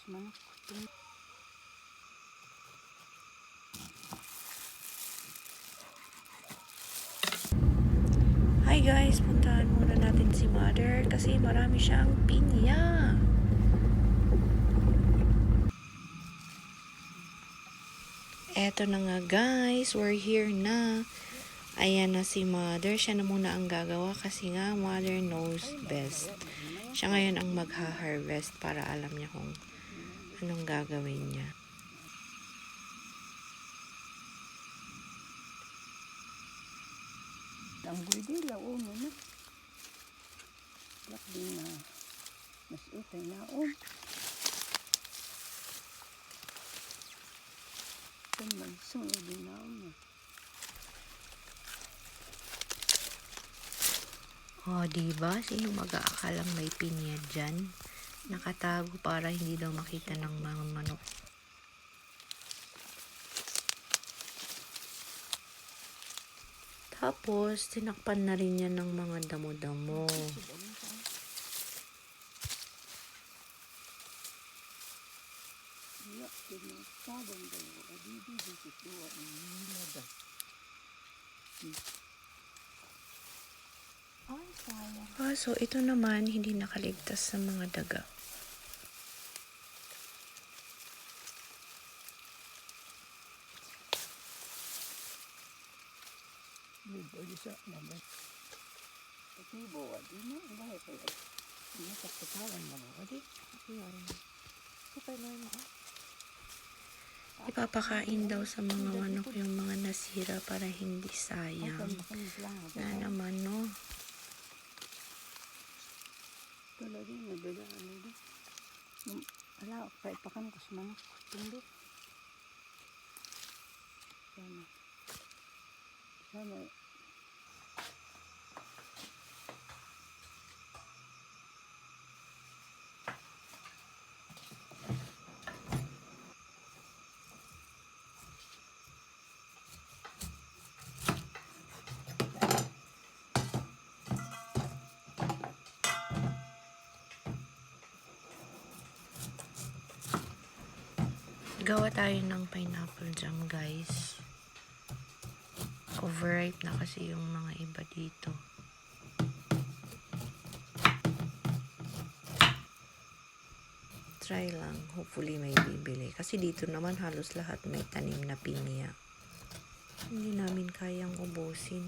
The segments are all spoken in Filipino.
manok. Hi guys, puntahan muna natin si Mother kasi marami siyang pinya. Eto na nga guys, we're here na. Ayan na si Mother. Siya na muna ang gagawa kasi nga Mother knows best. Siya ngayon ang magha-harvest para alam niya kung anong gagawin niya. Ang gudi launo na. Lak din na. Mas itay naon. Kan magsunod din naon na. Oh, diba? Sino mag-aakalang may pinya dyan? Nakatago para hindi daw makita ng mga manok. Tapos, tinakpan na rin yan ng mga damo-damo. So ito naman, hindi nakaligtas sa mga daga. Libo isa naman. Libo di na bahay ko. Ini katawan mo adi. Ipapakain daw sa mga manok yung mga nasira para hindi sayang. Na naman, no? Tuloy din nabila ano di. Ala pa ipakan ko sa manok. Tindi. Sana. Gawa tayo ng pineapple jam, guys. Overripe na kasi yung mga iba dito. Try lang. Hopefully may bibili. Kasi dito naman halos lahat may tanim na pinya. Hindi namin kayang ubusin.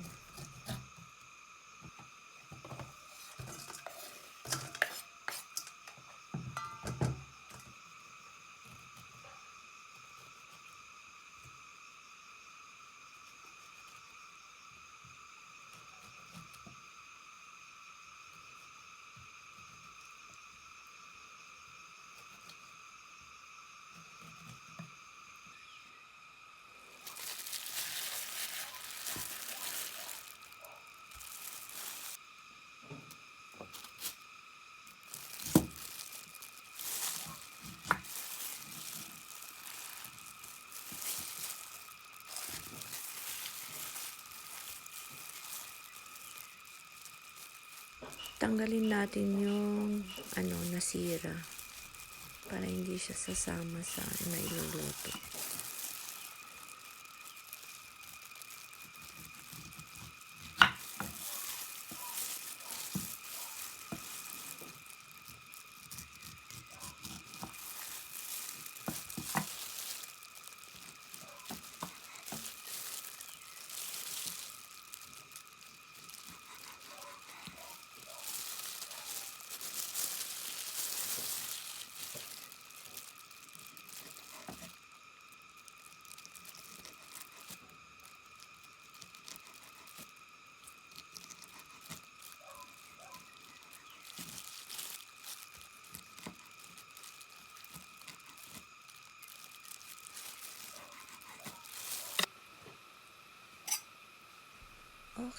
Tanggalin natin yung nasira para hindi siya sasama sa nailuluto.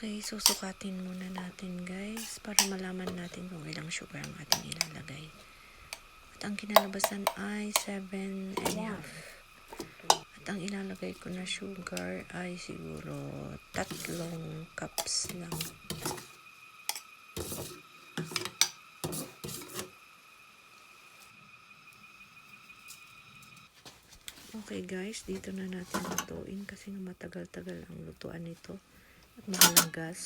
Okay, susukatin muna natin guys para malaman natin kung ilang sugar ang ating ilalagay. At ang kinalabasan ay 7.5. At ang ilalagay ko na sugar ay siguro 3 cups lang. Okay guys, dito na natin lutuin kasi nga matagal-tagal ang lutuan nito at mahalang gas.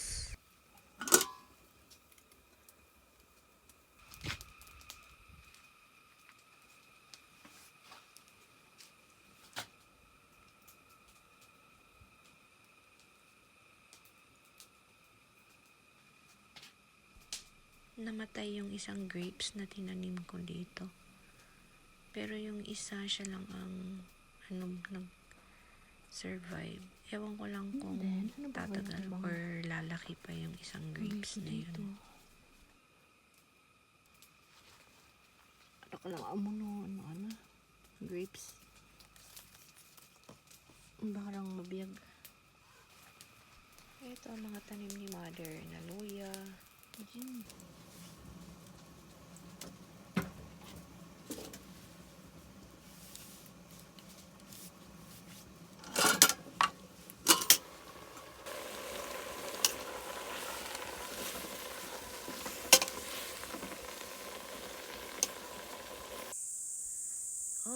Namatay yung isang grapes na tinanim ko dito. Pero yung isa siya lang ang nag-survive. Ewan ko lang kung tatagal or lalaki pa yung isang grapes na yun. Ano ka lang ano, grapes. Baka lang mabiyag. Ito ang mga tanim ni mother na luya.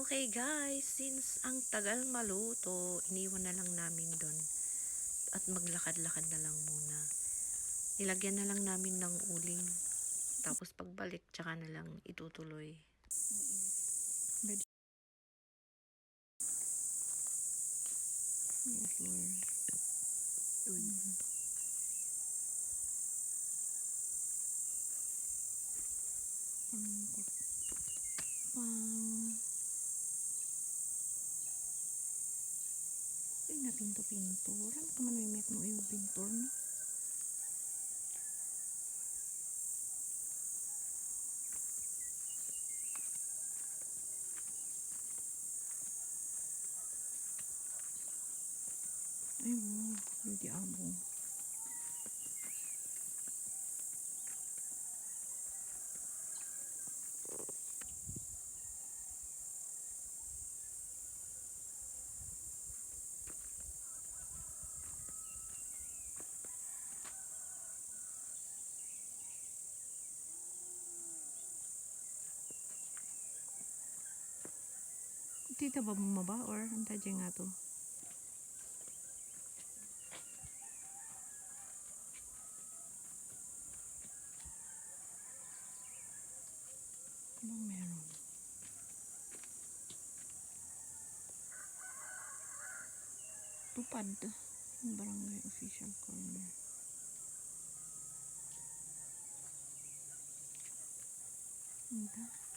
Okay guys, since ang tagal maluto, iniwan na lang namin doon at maglakad-lakad na lang muna. Nilagyan na lang namin ng uling. Tapos pagbalik, tsaka na lang itutuloy. Ay, na pinto-pintur. Ano ka man may met mo yung pintor na? Ay, wow. Hindi abong. Tita ba bumaba or antay dyan nga to? Ano meron? Tupad. Barangay official corner. Ito.